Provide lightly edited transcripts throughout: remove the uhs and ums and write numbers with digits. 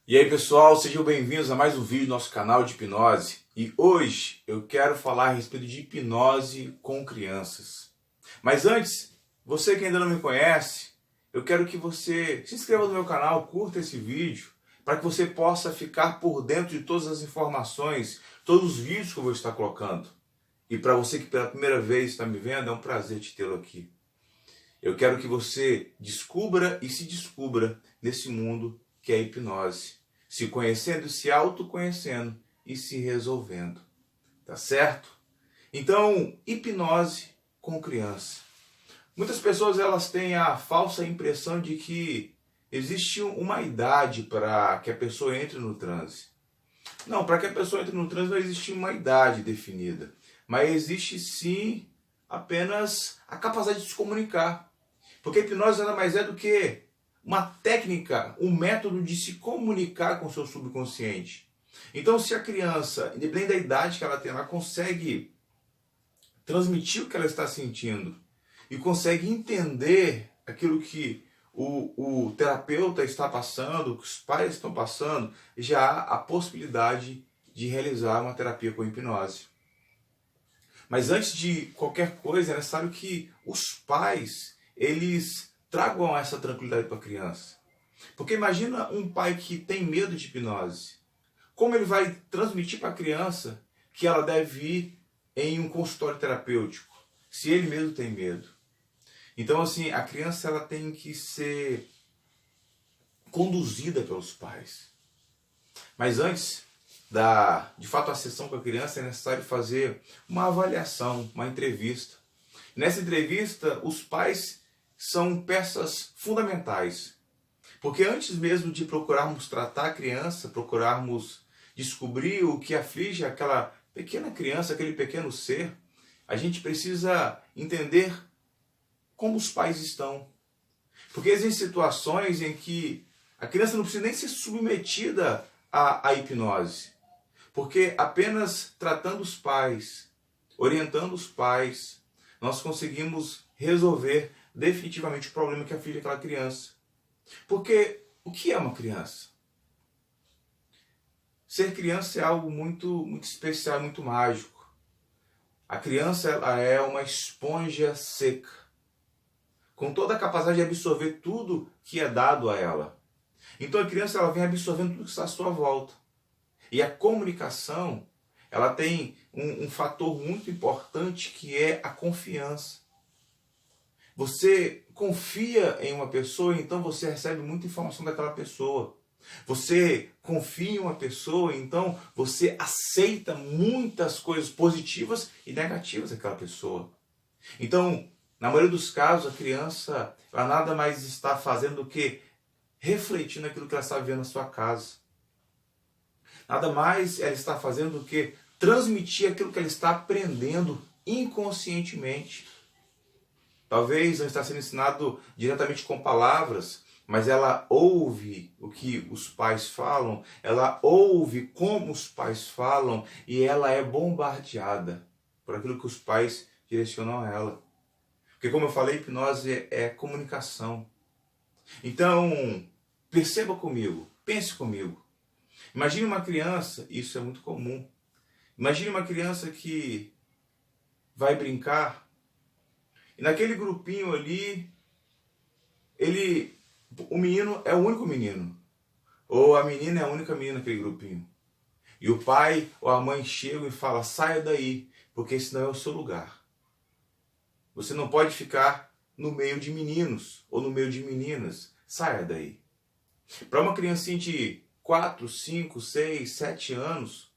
E aí pessoal, sejam bem-vindos a mais um vídeo do nosso canal de hipnose. E hoje eu quero falar a respeito de hipnose com crianças. Mas antes, você que ainda não me conhece, eu quero que você se inscreva no meu canal, curta esse vídeo, para que você possa ficar por dentro de todas as informações, todos os vídeos que eu vou estar colocando. E para você que pela primeira vez está me vendo, é um prazer te tê-lo aqui. Eu quero que você descubra e se descubra nesse mundo que é a hipnose. Se conhecendo, se autoconhecendo e se resolvendo. Tá certo? Então, hipnose com criança. Muitas pessoas elas têm a falsa impressão de que existe uma idade para que a pessoa entre no transe. Não, para que a pessoa entre no transe não existe uma idade definida. Mas existe sim apenas a capacidade de se comunicar. Porque a hipnose nada mais é do que uma técnica, um método de se comunicar com o seu subconsciente. Então, se a criança, independente da idade que ela tem, ela consegue transmitir o que ela está sentindo e consegue entender aquilo que o terapeuta está passando, o que os pais estão passando, já há a possibilidade de realizar uma terapia com hipnose. Mas antes de qualquer coisa, é necessário que os pais, eles tragam essa tranquilidade para a criança. Porque imagina um pai que tem medo de hipnose. Como ele vai transmitir para a criança que ela deve ir em um consultório terapêutico, se ele mesmo tem medo? Então, assim, a criança ela tem que ser conduzida pelos pais. Mas antes de fato, a sessão com a criança, é necessário fazer uma avaliação, uma entrevista. Nessa entrevista, os pais são peças fundamentais. Porque antes mesmo de procurarmos tratar a criança, procurarmos descobrir o que aflige aquela pequena criança, aquele pequeno ser, a gente precisa entender como os pais estão. Porque existem situações em que a criança não precisa nem ser submetida à hipnose. Porque apenas tratando os pais, orientando os pais, nós conseguimos resolver definitivamente o problema que aflige aquela criança. Porque o que é uma criança? Ser criança é algo muito especial, muito mágico. A criança ela é uma esponja seca, com toda a capacidade de absorver tudo que é dado a ela. Então a criança ela vem absorvendo tudo que está à sua volta. E a comunicação, ela tem um fator muito importante que é a confiança. Você confia em uma pessoa, então você recebe muita informação daquela pessoa. Você confia em uma pessoa, então você aceita muitas coisas positivas e negativas daquela pessoa. Então, na maioria dos casos, a criança ela nada mais está fazendo do que refletindo aquilo que ela está vivendo na sua casa. Nada mais ela está fazendo do que transmitir aquilo que ela está aprendendo inconscientemente. Talvez não está sendo ensinado diretamente com palavras, mas ela ouve o que os pais falam, ela ouve como os pais falam e ela é bombardeada por aquilo que os pais direcionam a ela. Porque como eu falei, hipnose é comunicação. Então, perceba comigo, pense comigo. Imagine uma criança, isso é muito comum. Imagine uma criança que vai brincar e naquele grupinho ali, o menino é o único menino. Ou a menina é a única menina naquele grupinho. E o pai ou a mãe chegam e falam, saia daí, porque esse não é o seu lugar. Você não pode ficar no meio de meninos ou no meio de meninas. Saia daí. Para uma criancinha de 4, 5, 6, 7 anos,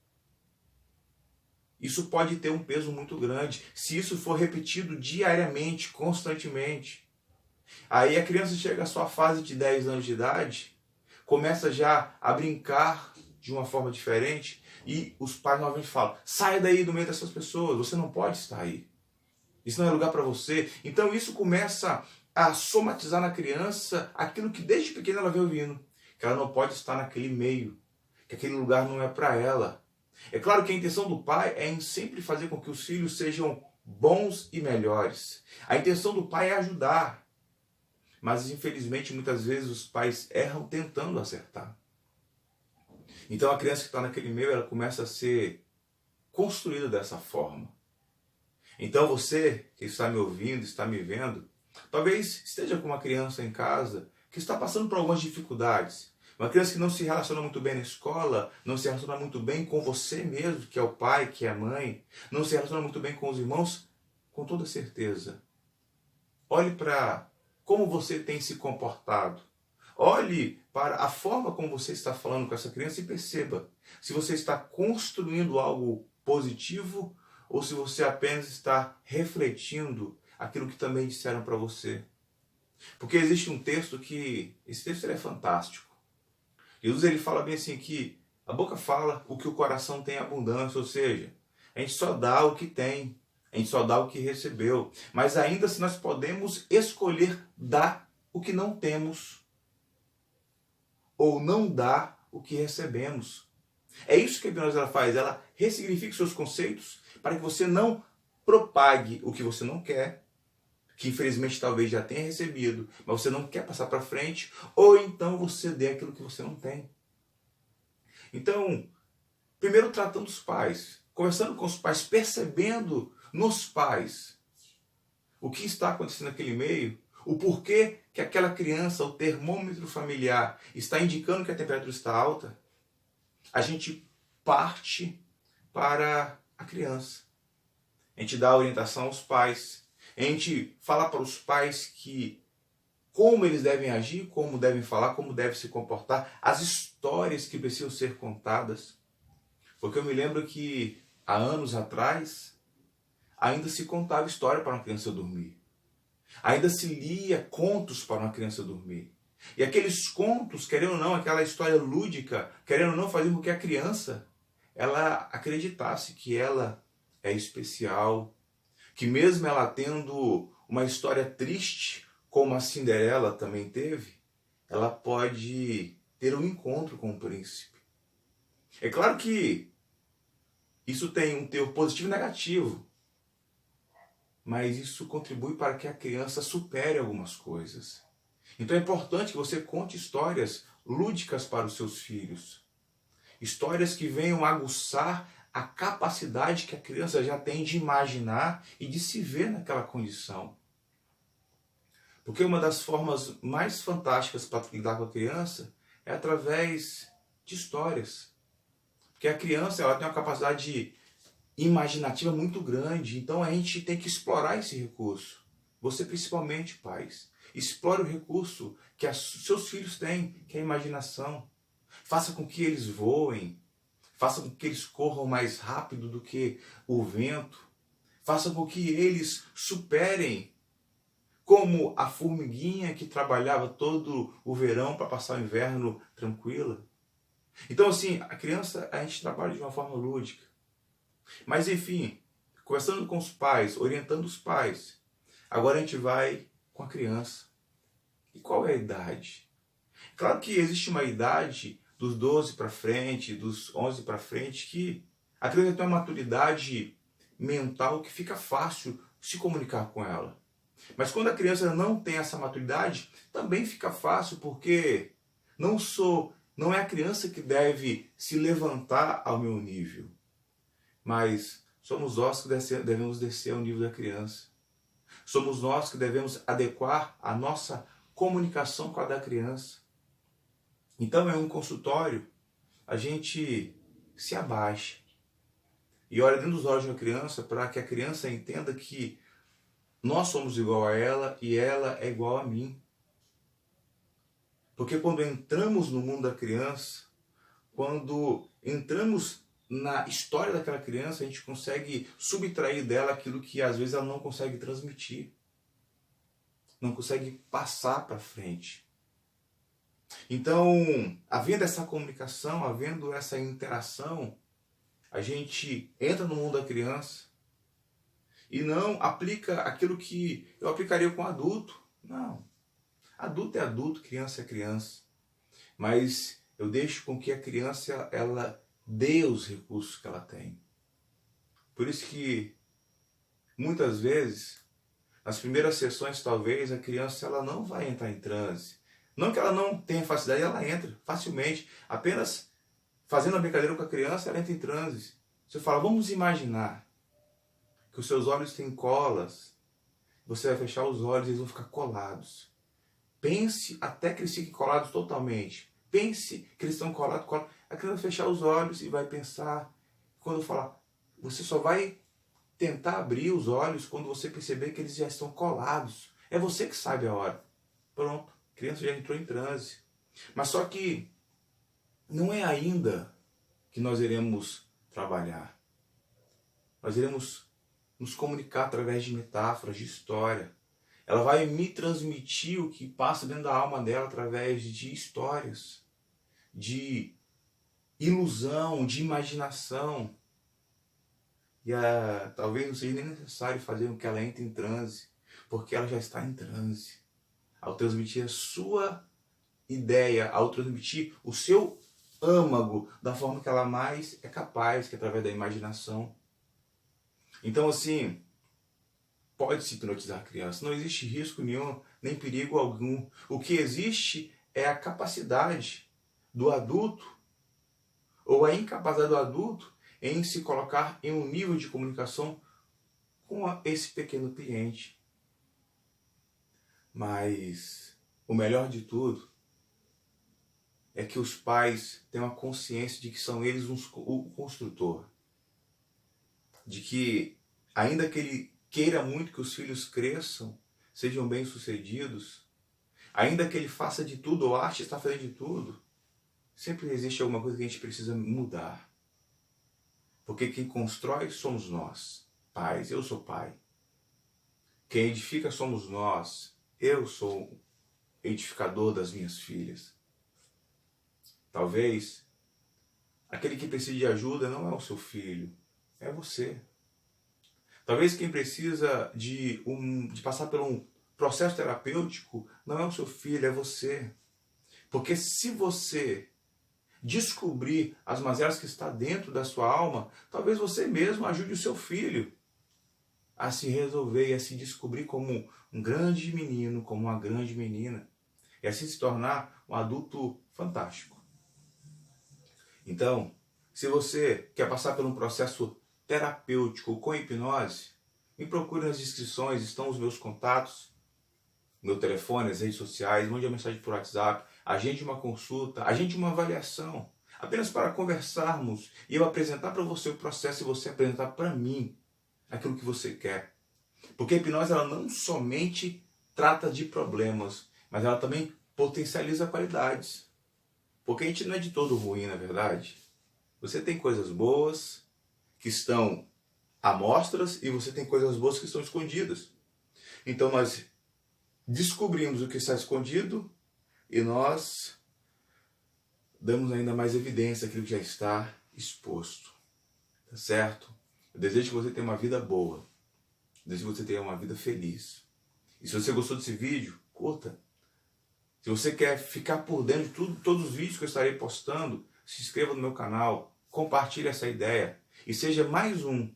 isso pode ter um peso muito grande. Se isso for repetido diariamente, constantemente. Aí a criança chega à sua fase de 10 anos de idade, começa já a brincar de uma forma diferente e os pais novamente falam, saia daí do meio dessas pessoas, você não pode estar aí. Isso não é lugar para você. Então isso começa a somatizar na criança aquilo que desde pequena ela vem ouvindo. Que ela não pode estar naquele meio, que aquele lugar não é para ela. É claro que a intenção do pai é em sempre fazer com que os filhos sejam bons e melhores. A intenção do pai é ajudar. Mas infelizmente muitas vezes os pais erram tentando acertar. Então a criança que está naquele meio, ela começa a ser construída dessa forma. Então você que está me ouvindo, está me vendo, talvez esteja com uma criança em casa que está passando por algumas dificuldades. Uma criança que não se relaciona muito bem na escola, não se relaciona muito bem com você mesmo, que é o pai, que é a mãe, não se relaciona muito bem com os irmãos, com toda certeza. Olhe para como você tem se comportado. Olhe para a forma como você está falando com essa criança e perceba se você está construindo algo positivo ou se você apenas está refletindo aquilo que também disseram para você. Porque existe um texto que, esse texto é fantástico. Jesus ele fala bem assim que a boca fala o que o coração tem abundância, ou seja, a gente só dá o que tem, a gente só dá o que recebeu. Mas ainda assim nós podemos escolher dar o que não temos ou não dar o que recebemos. É isso que a hipnose ela faz, ela ressignifica os seus conceitos para que você não propague o que você não quer, que infelizmente talvez já tenha recebido, mas você não quer passar para frente, ou então você dê aquilo que você não tem. Então, primeiro tratando os pais, conversando com os pais, percebendo nos pais o que está acontecendo naquele meio, o porquê que aquela criança, o termômetro familiar, está indicando que a temperatura está alta, a gente parte para a criança. A gente dá orientação aos pais. A gente fala para os pais que como eles devem agir, como devem falar, como devem se comportar, as histórias que precisam ser contadas. Porque eu me lembro que há anos atrás ainda se contava história para uma criança dormir. Ainda se lia contos para uma criança dormir. E aqueles contos, querendo ou não, aquela história lúdica, querendo ou não, faziam com que a criança ela acreditasse que ela é especial, que mesmo ela tendo uma história triste, como a Cinderela também teve, ela pode ter um encontro com o príncipe. É claro que isso tem um teor positivo e negativo, mas isso contribui para que a criança supere algumas coisas. Então é importante que você conte histórias lúdicas para os seus filhos. Histórias que venham aguçar a capacidade que a criança já tem de imaginar e de se ver naquela condição. Porque uma das formas mais fantásticas para lidar com a criança é através de histórias. Porque a criança ela tem uma capacidade imaginativa muito grande, então a gente tem que explorar esse recurso. Você principalmente, pais. Explore o recurso que seus filhos têm, que é a imaginação. Faça com que eles voem. Faça com que eles corram mais rápido do que o vento. Faça com que eles superem, como a formiguinha que trabalhava todo o verão para passar o inverno tranquila. Então, assim, a criança, a gente trabalha de uma forma lúdica. Mas, enfim, conversando com os pais, orientando os pais, agora a gente vai com a criança. E qual é a idade? Claro que existe uma idade dos 12 para frente, dos 11 para frente, que a criança tem uma maturidade mental que fica fácil se comunicar com ela. Mas quando a criança não tem essa maturidade, também fica fácil, porque não é a criança que deve se levantar ao meu nível, mas somos nós que devemos descer ao nível da criança. Somos nós que devemos adequar a nossa comunicação com a da criança. Então, em um consultório, a gente se abaixa e olha dentro dos olhos de uma criança para que a criança entenda que nós somos igual a ela e ela é igual a mim. Porque quando entramos no mundo da criança, quando entramos na história daquela criança, a gente consegue subtrair dela aquilo que às vezes ela não consegue transmitir, não consegue passar para frente. Então, havendo essa comunicação, havendo essa interação, a gente entra no mundo da criança e não aplica aquilo que eu aplicaria com adulto. Não. Adulto é adulto, criança é criança. Mas eu deixo com que a criança ela dê os recursos que ela tem. Por isso que muitas vezes, nas primeiras sessões talvez, a criança ela não vai entrar em transe. Não que ela não tenha facilidade, ela entra facilmente. Apenas fazendo uma brincadeira com a criança, ela entra em transe. Você fala, vamos imaginar que os seus olhos têm colas, você vai fechar os olhos e eles vão ficar colados. Pense até que eles fiquem colados totalmente. Pense que eles estão colados. A criança vai fechar os olhos e vai pensar. Quando eu falar, você só vai tentar abrir os olhos quando você perceber que eles já estão colados. É você que sabe a hora. Pronto, a criança já entrou em transe. Mas só que não é ainda que nós iremos trabalhar. Nós iremos nos comunicar através de metáforas, de história. Ela vai me transmitir o que passa dentro da alma dela através de histórias, de ilusão, de imaginação. E talvez não seja nem necessário fazer com que ela entre em transe, porque ela já está em transe. Ao transmitir a sua ideia, ao transmitir o seu âmago da forma que ela mais é capaz, que é através da imaginação. Então, assim, pode-se hipnotizar a criança. Não existe risco nenhum, nem perigo algum. O que existe é a capacidade do adulto, ou a incapacidade do adulto, em se colocar em um nível de comunicação com esse pequeno cliente. Mas o melhor de tudo é que os pais tenham a consciência de que são eles o construtor. De que, ainda que ele queira muito que os filhos cresçam, sejam bem-sucedidos, ainda que ele faça de tudo, ou ache estar fazendo de tudo, sempre existe alguma coisa que a gente precisa mudar. Porque quem constrói somos nós, pais. Eu sou pai. Quem edifica somos nós. Eu sou edificador das minhas filhas. Talvez aquele que precisa de ajuda não é o seu filho, é você. Talvez quem precisa de passar por um processo terapêutico não é o seu filho, é você. Porque se você descobrir as mazelas que está dentro da sua alma, talvez você mesmo ajude o seu filho a se resolver e a se descobrir como um grande menino, como uma grande menina, e assim se tornar um adulto fantástico. Então, se você quer passar por um processo terapêutico com hipnose, me procure nas descrições, estão os meus contatos, meu telefone, as redes sociais, mande uma mensagem por WhatsApp, agende uma consulta, agende uma avaliação, apenas para conversarmos e eu apresentar para você o processo e você apresentar para mim aquilo que você quer. Porque a hipnose ela não somente trata de problemas, mas ela também potencializa qualidades. Porque a gente não é de todo ruim, na verdade. Você tem coisas boas que estão à mostras e você tem coisas boas que estão escondidas. Então nós descobrimos o que está escondido e nós damos ainda mais evidência àquilo que já está exposto. Tá certo? Eu desejo que você tenha uma vida boa. Eu desejo que você tenha uma vida feliz. E se você gostou desse vídeo, curta. Se você quer ficar por dentro de todos os vídeos que eu estarei postando, se inscreva no meu canal, compartilhe essa ideia e seja mais um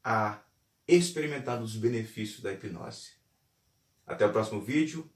a experimentar os benefícios da hipnose. Até o próximo vídeo.